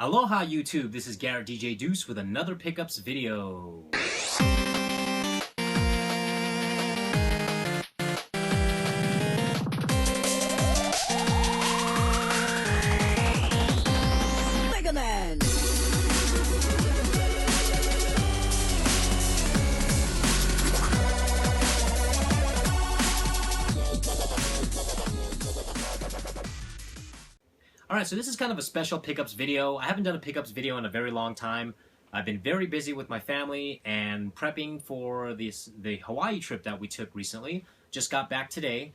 Aloha YouTube, this is Garrett DJ Deuce with another pickups video. Mega Man! Alright, so this is kind of a special pickups video. I haven't done a pickups video in a very long time. I've been very busy with my family and prepping for the Hawaii trip that we took recently. Just got back today.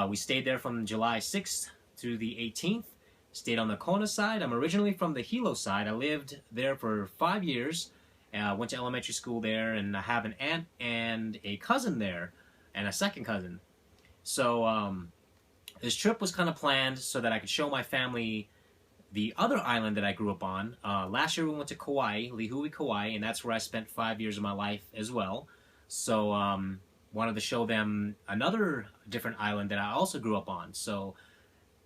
We stayed there from July 6th through the 18th. Stayed on the Kona side. I'm originally from the Hilo side. I lived there for 5 years. Went to elementary school there, and I have an aunt and a cousin there, and a second cousin. So, this trip was kind of planned so that I could show my family the other island that I grew up on. Last year we went to Kauai, Lihue, Kauai, and that's where I spent 5 years of my life as well. So wanted to show them another different island that I also grew up on. So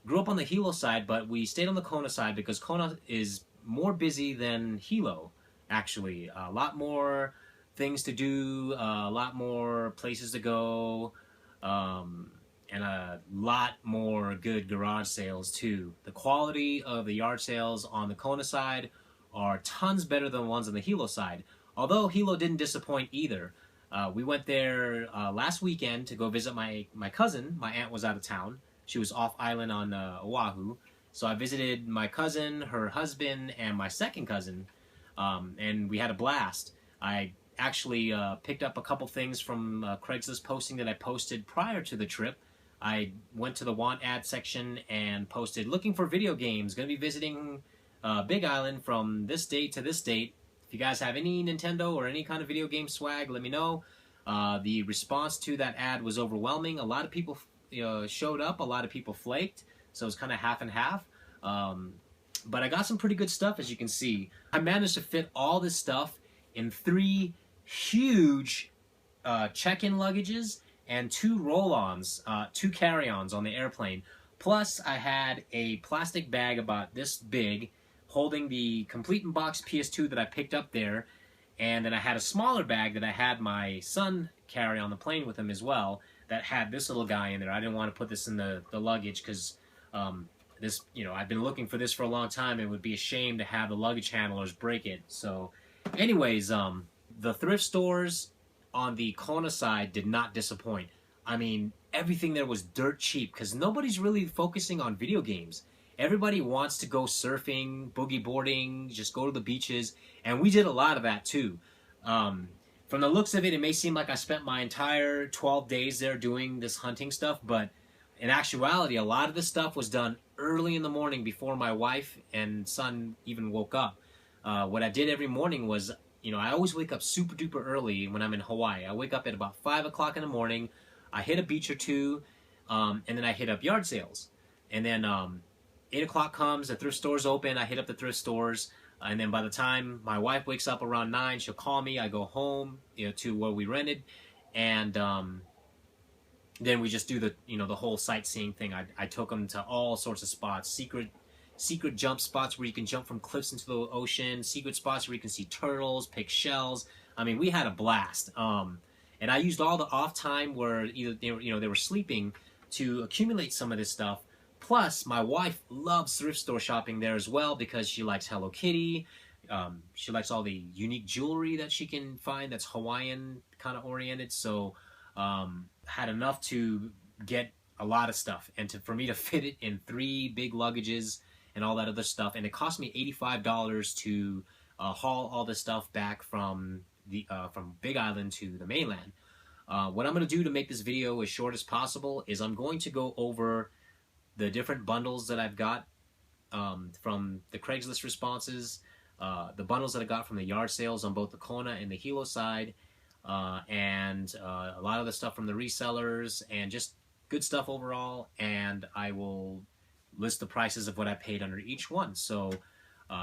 grew up on the Hilo side, but we stayed on the Kona side because Kona is more busy than Hilo, actually. A lot more things to do, a lot more places to go. And a lot more good garage sales too. The quality of the yard sales on the Kona side are tons better than the ones on the Hilo side. Although Hilo didn't disappoint either. We went there last weekend to go visit my cousin. My aunt was out of town. She was off island on Oahu. So I visited my cousin, her husband, and my second cousin. And we had a blast. I actually picked up a couple things from Craigslist posting that I posted prior to the trip. I went to the want ad section and posted, looking for video games, going to be visiting Big Island from this date to this date. If you guys have any Nintendo or any kind of video game swag, let me know. The response to that ad was overwhelming. A lot of people showed up, a lot of people flaked, so it was kind of half and half. But I got some pretty good stuff, as you can see. I managed to fit all this stuff in 3 huge check-in luggages and 2 roll-ons, 2 carry-ons on the airplane. Plus, I had a plastic bag about this big holding the complete in box PS2 that I picked up there, and then I had a smaller bag that I had my son carry on the plane with him as well that had this little guy in there. I didn't want to put this in the luggage because this, I've been looking for this for a long time. It would be a shame to have the luggage handlers break it. So, anyways, the thrift stores on the Kona side did not disappoint. I mean, everything there was dirt cheap because nobody's really focusing on video games. Everybody wants to go surfing, boogie boarding, just go to the beaches, and we did a lot of that too. From the looks of it, it may seem like I spent my entire 12 days there doing this hunting stuff, but in actuality, a lot of this stuff was done early in the morning before my wife and son even woke up. What I did every morning was, I always wake up super duper early when I'm in Hawaii. I wake up at about 5 o'clock in the morning. I hit a beach or two, and then I hit up yard sales. And then 8 o'clock comes, the thrift stores open, I hit up the thrift stores. And then by the time my wife wakes up around 9, she'll call me. I go home, to where we rented. And then we just do the whole sightseeing thing. I took them to all sorts of spots, secret jump spots where you can jump from cliffs into the ocean, secret spots where you can see turtles, pick shells. I mean, we had a blast. And I used all the off time where either they were sleeping to accumulate some of this stuff. Plus, my wife loves thrift store shopping there as well because she likes Hello Kitty. She likes all the unique jewelry that she can find that's Hawaiian kind of oriented. So, had enough to get a lot of stuff and for me to fit it in 3 big luggages and all that other stuff. And it cost me $85 to haul all this stuff back from Big Island to the mainland. What I'm going to do to make this video as short as possible is I'm going to go over the different bundles that I've got from the Craigslist responses, the bundles that I got from the yard sales on both the Kona and the Hilo side, and a lot of the stuff from the resellers, and just good stuff overall. And I will list the prices of what I paid under each one. So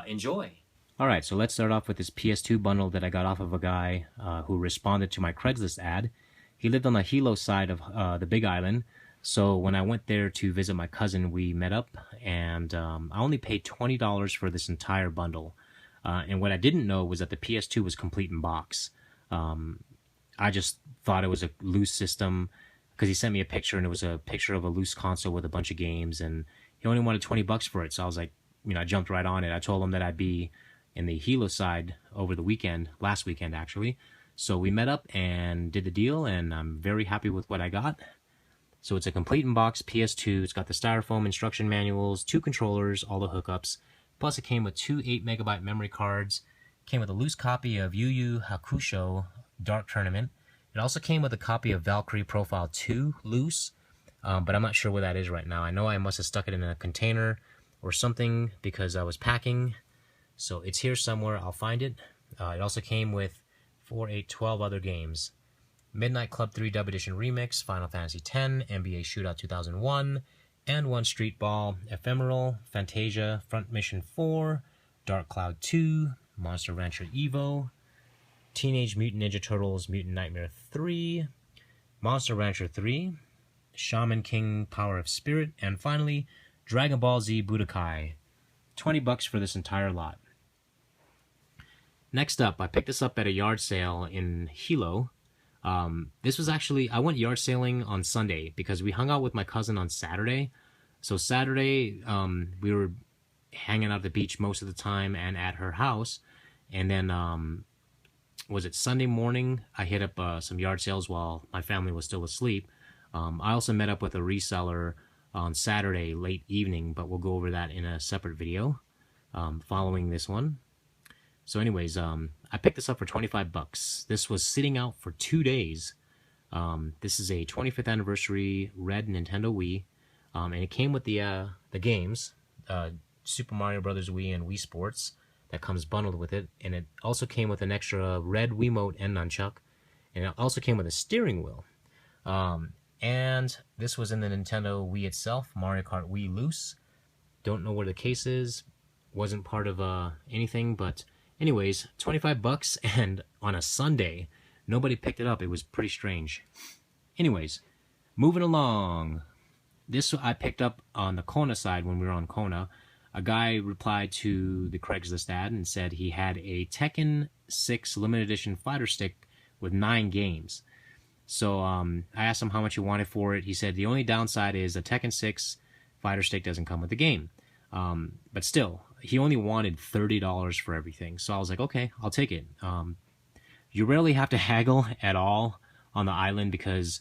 enjoy. Alright, so let's start off with this PS2 bundle that I got off of a guy who responded to my Craigslist ad. He lived on the Hilo side of the Big Island, So when I went there to visit my cousin, we met up, and I only paid $20 for this entire bundle. And what I didn't know was that the PS2 was complete in box. I just thought it was a loose system because he sent me a picture, and it was a picture of a loose console with a bunch of games, and he only wanted $20 for it. So I was like, I jumped right on it. I told him that I'd be in the Hilo side over the weekend, last weekend actually. So we met up and did the deal, and I'm very happy with what I got. So it's a complete in-box PS2. It's got the styrofoam instruction manuals, 2 controllers, all the hookups. Plus it came with 2 8-megabyte memory cards. Came with a loose copy of Yu Hakusho Dark Tournament. It also came with a copy of Valkyrie Profile 2 loose, but I'm not sure where that is right now. I know I must have stuck it in a container or something because I was packing. So it's here somewhere. I'll find it. It also came with 4, 8, 12 other games. Midnight Club 3 Dub Edition Remix, Final Fantasy X, NBA Shootout 2001, and 1 Street Ball, Ephemeral, Fantasia, Front Mission 4, Dark Cloud 2, Monster Rancher Evo, Teenage Mutant Ninja Turtles Mutant Nightmare 3, Monster Rancher 3, Shaman King Power of Spirit, and finally, Dragon Ball Z Budokai. $20 for this entire lot. Next up, I picked this up at a yard sale in Hilo. This was actually, I went yard sailing on Sunday because we hung out with my cousin on Saturday. So Saturday, we were hanging out at the beach most of the time and at her house. And then, was it Sunday morning? I hit up some yard sales while my family was still asleep. I also met up with a reseller on Saturday late evening, but we'll go over that in a separate video following this one. So anyways, I picked this up for $25. This was sitting out for 2 days. This is a 25th anniversary red Nintendo Wii, and it came with the games, Super Mario Brothers Wii and Wii Sports, that comes bundled with it, and it also came with an extra red Wiimote and nunchuck, and it also came with a steering wheel. And this was in the Nintendo Wii itself, Mario Kart Wii Loose. Don't know where the case is. Wasn't part of anything, but anyways, $25, and on a Sunday, nobody picked it up. It was pretty strange. Anyways, moving along. This I picked up on the Kona side when we were on Kona. A guy replied to the Craigslist ad and said he had a Tekken 6 limited edition fighter stick with 9 games. So I asked him how much he wanted for it. He said the only downside is the Tekken 6 fighter stick doesn't come with the game. But still, he only wanted $30 for everything. So I was like, okay, I'll take it. You rarely have to haggle at all on the island because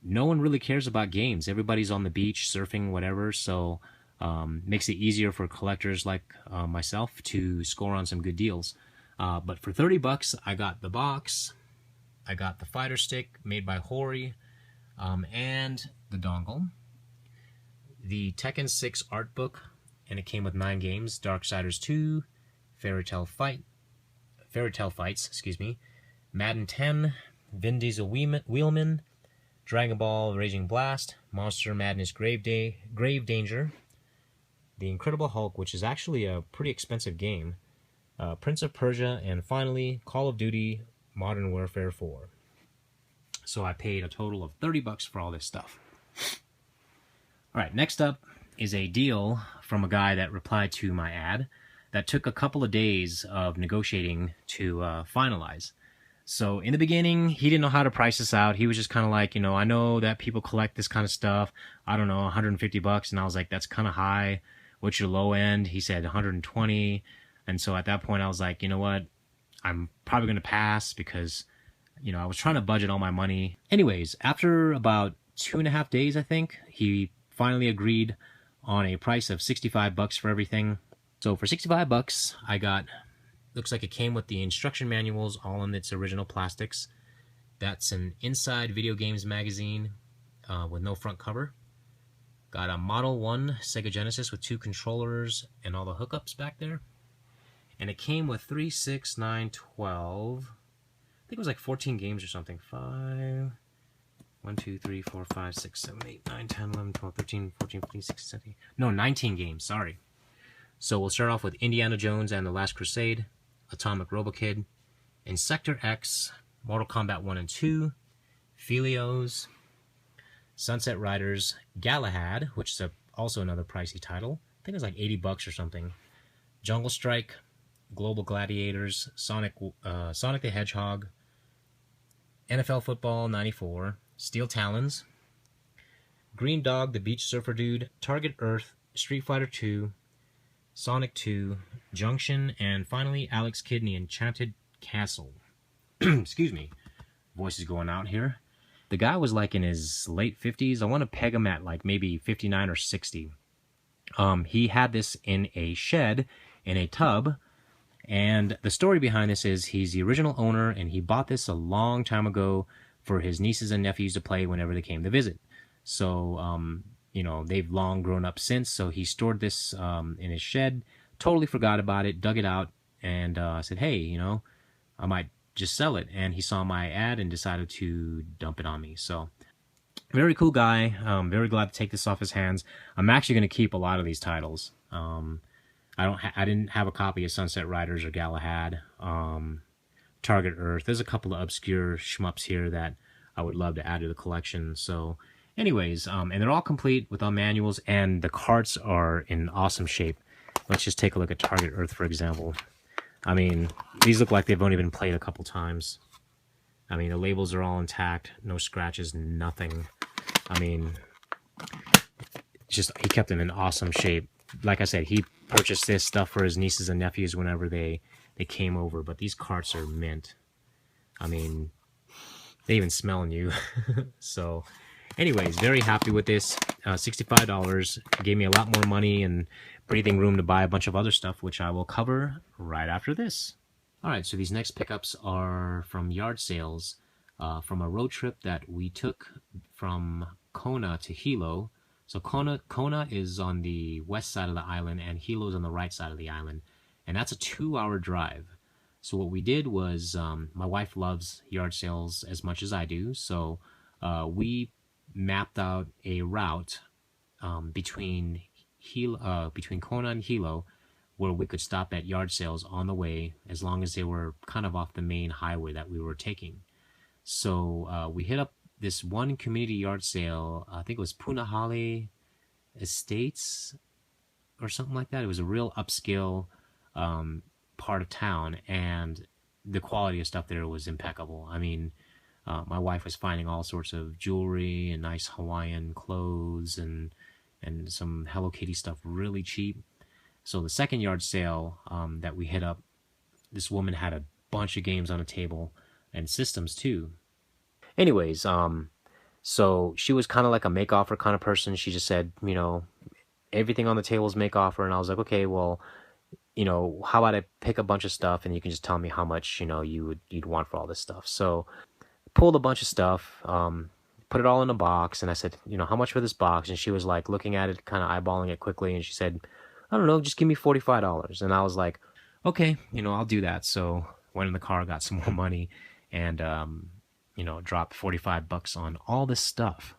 no one really cares about games. Everybody's on the beach, surfing, whatever. So makes it easier for collectors like myself to score on some good deals. But for $30, I got the box. I got the fighter stick made by Hori, and the dongle. The Tekken 6 art book, and it came with 9 games: Darksiders 2, Fairy Tale Fights, Madden 10, Vin Diesel Wheelman, Dragon Ball Raging Blast, Monster Madness Grave Danger, The Incredible Hulk, which is actually a pretty expensive game, Prince of Persia, and finally Call of Duty Modern Warfare 4. So I paid a total of $30 for all this stuff. Alright, next up is a deal from a guy that replied to my ad that took a couple of days of negotiating to finalize. So in the beginning, he didn't know how to price this out. He was just kind of like, I know that people collect this kind of stuff. I don't know, $150. And I was like, that's kind of high. What's your low end? He said 120. And so at that point, I was like, you know what? I'm probably going to pass because, I was trying to budget all my money. Anyways, after about 2.5 days, I think, he finally agreed on a price of $65 for everything. So for $65, I got, looks like it came with the instruction manuals, all in its original plastics. That's an Inside Video Games magazine with no front cover. Got a Model 1 Sega Genesis with 2 controllers and all the hookups back there. And it came with 3, 6, 9, 12. I think it was like 14 games or something. 5, 1, 2, 3, 4, 5, 6, 7, 8, 9, 10, 11, 12, 13, 14, 15, 16, 17. No, 19 games, sorry. So we'll start off with Indiana Jones and the Last Crusade, Atomic Robokid, Insector X, Mortal Kombat 1 and 2, Philios, Sunset Riders Galahad, which is also another pricey title. I think it's like $80 or something. Jungle Strike, Global Gladiators, Sonic the Hedgehog, NFL Football 94, Steel Talons, Green Dog, the Beach Surfer Dude, Target Earth, Street Fighter 2, Sonic 2, Junction, and finally Alex Kidd and the Enchanted Castle. Excuse me. Voice is going out here. The guy was like in his late 50s. I want to peg him at like maybe 59 or 60. He had this in a shed, in a tub, and the story behind this is he's the original owner, and he bought this a long time ago for his nieces and nephews to play whenever they came to visit. So, you know, they've long grown up since, so he stored this in his shed, totally forgot about it, dug it out, and said, hey, you know, I might just sell it. And he saw my ad and decided to dump it on me. So, very cool guy. Very glad to take this off his hands. I'm actually going to keep a lot of these titles. I didn't have a copy of Sunset Riders or Galahad, Target Earth. There's a couple of obscure shmups here that I would love to add to the collection. So, anyways, and they're all complete with all manuals, and the carts are in awesome shape. Let's just take a look at Target Earth, for example. I mean, these look like they've only been played a couple times. I mean, the labels are all intact, no scratches, nothing. I mean, just he kept them in awesome shape. Like I said, he purchased this stuff for his nieces and nephews whenever they came over, but these carts are mint. I mean, they even smell new. So, anyways, very happy with this. $65 gave me a lot more money and breathing room to buy a bunch of other stuff, which I will cover right after this. Alright, so these next pickups are from yard sales from a road trip that we took from Kona to Hilo. So Kona is on the west side of the island, and Hilo is on the right side of the island. And that's a 2-hour drive. So what we did was, my wife loves yard sales as much as I do, so we mapped out a route between Kona and Hilo, where we could stop at yard sales on the way, as long as they were kind of off the main highway that we were taking. So we hit up this one community yard sale. I think it was Punahale Estates or something like that. It was a real upscale part of town, and the quality of stuff there was impeccable. I mean, my wife was finding all sorts of jewelry and nice Hawaiian clothes and some Hello Kitty stuff really cheap. So the second yard sale that we hit up, this woman had a bunch of games on a table and systems too. Anyways, so she was kind of like a make offer kind of person. She just said, you know, everything on the table is make offer, and I was like, okay, well, you know, how about I pick a bunch of stuff and you can just tell me how much, you know, you'd want for all this stuff. So pulled a bunch of stuff, put it all in a box, and I said, you know, how much for this box? And she was like looking at it, kind of eyeballing it quickly, and she said, I don't know, just give me $45. And I was like, okay, you know, I'll do that. So went in the car, got some more money, and you know, dropped $45 on all this stuff.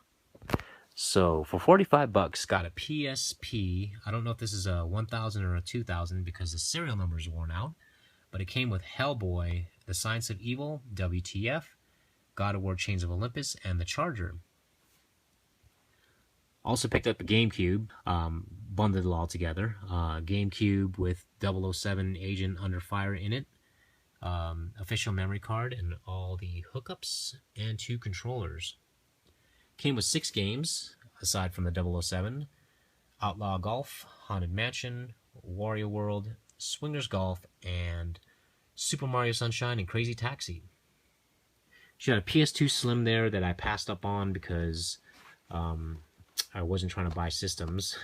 So for $45, got a PSP. I don't know if this is a 1000 or a 2000 because the serial number is worn out, but it came with Hellboy, The Science of Evil, WTF, God of War Chains of Olympus, and The Charger. Also picked up a GameCube, bundled it all together. GameCube with 007 Agent Under Fire in it. Official memory card and all the hookups, and 2 controllers. Came with 6 games aside from the 007: Outlaw Golf, Haunted Mansion, Wario World, Swingers Golf, and Super Mario Sunshine and Crazy Taxi. She had a PS2 Slim there that I passed up on because I wasn't trying to buy systems,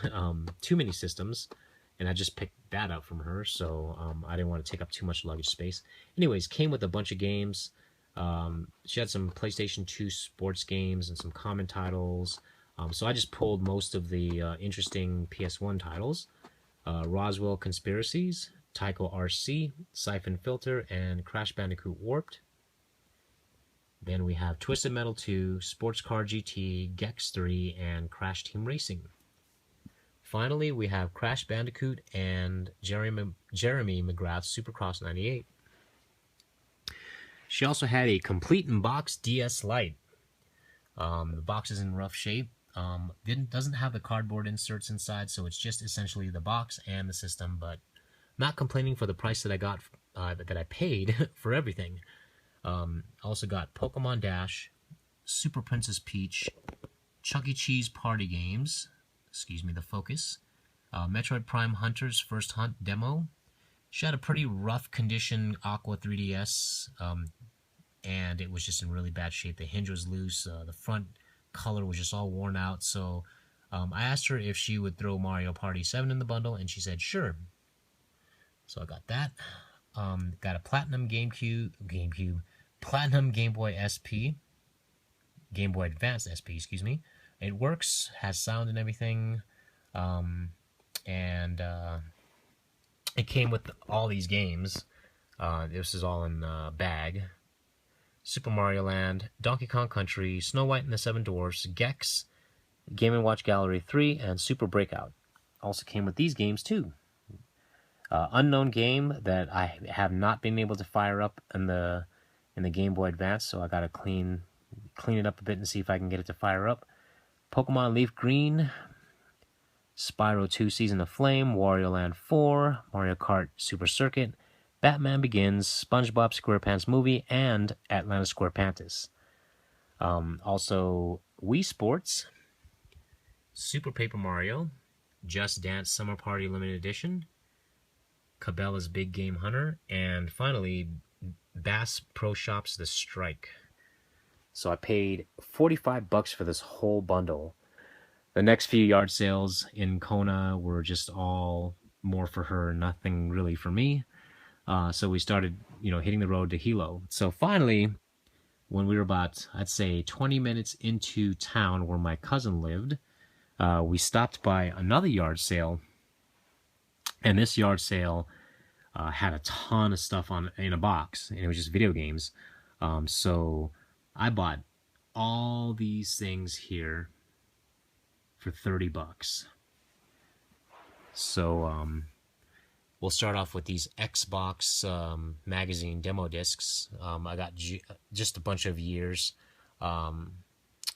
too many systems, and I just picked that up from her, so I didn't want to take up too much luggage space. Anyways, came with a bunch of games. She had some PlayStation 2 sports games and some common titles. So I just pulled most of the interesting PS1 titles. Roswell Conspiracies, Tycho RC, Siphon Filter, and Crash Bandicoot Warped. Then we have Twisted Metal 2, Sports Car GT, Gex 3, and Crash Team Racing. Finally, we have Crash Bandicoot and Jeremy McGrath's Supercross 98. She also had a complete in box DS Lite. The box is in rough shape. Doesn't have the cardboard inserts inside, so it's just essentially the box and the system, but not complaining for the price that I got, that I paid for everything. I also got Pokemon Dash, Super Princess Peach, Chuck E. Cheese Party Games, excuse me, the focus, Metroid Prime Hunter's First Hunt demo. She had a pretty rough condition Aqua 3DS, and it was just in really bad shape. The hinge was loose, the front color was just all worn out, so I asked her if she would throw Mario Party 7 in the bundle, and she said sure. So I got that. Got a Platinum Platinum Game Boy SP, Game Boy Advance SP, excuse me. It works, has sound and everything, and it came with all these games. This is all in a bag. Super Mario Land, Donkey Kong Country, Snow White and the Seven Dwarfs, Gex, Game & Watch Gallery 3, and Super Breakout. Also came with these games too. Unknown game that I have not been able to fire up in the Game Boy Advance, so I gotta clean it up a bit and see if I can get it to fire up. Pokemon Leaf Green, Spyro 2 Season of Flame, Wario Land 4, Mario Kart Super Circuit, Batman Begins, SpongeBob SquarePants Movie, and Atlanta SquarePantis. Also, Wii Sports, Super Paper Mario, Just Dance Summer Party Limited Edition, Cabela's Big Game Hunter, and finally, Bass Pro Shops The Strike. So I paid $45 for this whole bundle. The next few yard sales in Kona were just all more for her, nothing really for me. So we started, hitting the road to Hilo. So finally, when we were about, I'd say, 20 minutes into town where my cousin lived, we stopped by another yard sale. And this yard sale had a ton of stuff in a box, and it was just video games. So I bought all these things here for $30. So we'll start off with these Xbox magazine demo discs. I got just a bunch of years,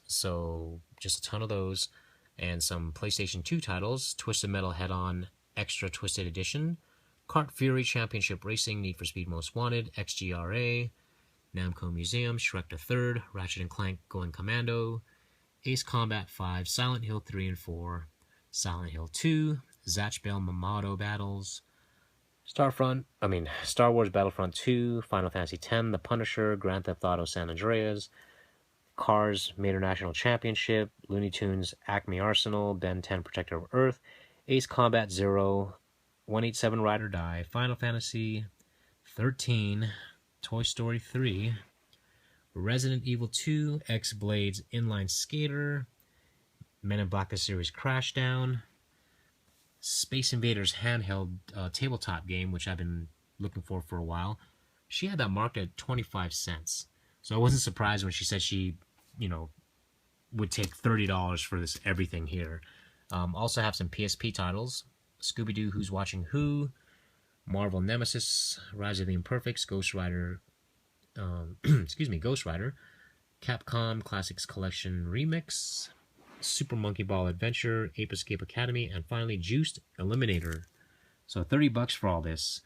so just a ton of those, and some PlayStation 2 titles: Twisted Metal Head-On Extra Twisted Edition, Kart Fury Championship Racing, Need for Speed Most Wanted, XGRA, Namco Museum, Shrek the Third, Ratchet & Clank Going Commando, Ace Combat 5, Silent Hill 3 and 4, Silent Hill 2, Zatch Bell Mamoto Battles, Star Wars Battlefront 2, Final Fantasy X, The Punisher, Grand Theft Auto San Andreas, Cars Major National Championship, Looney Tunes Acme Arsenal, Ben 10 Protector of Earth, Ace Combat 0, 187 Ride or Die, Final Fantasy 13, Toy Story 3, Resident Evil 2, X-Blades Inline Skater, Men in Black the Series Crashdown, Space Invaders handheld tabletop game, which I've been looking for a while. She had that marked at 25 cents. So I wasn't surprised when she said she, would take $30 for this everything here. Also have some PSP titles: Scooby-Doo Who's Watching Who, Marvel Nemesis, Rise of the Imperfects, Ghost Rider, Ghost Rider, Capcom Classics Collection Remix, Super Monkey Ball Adventure, Ape Escape Academy, and finally Juiced Eliminator. So $30 for all this.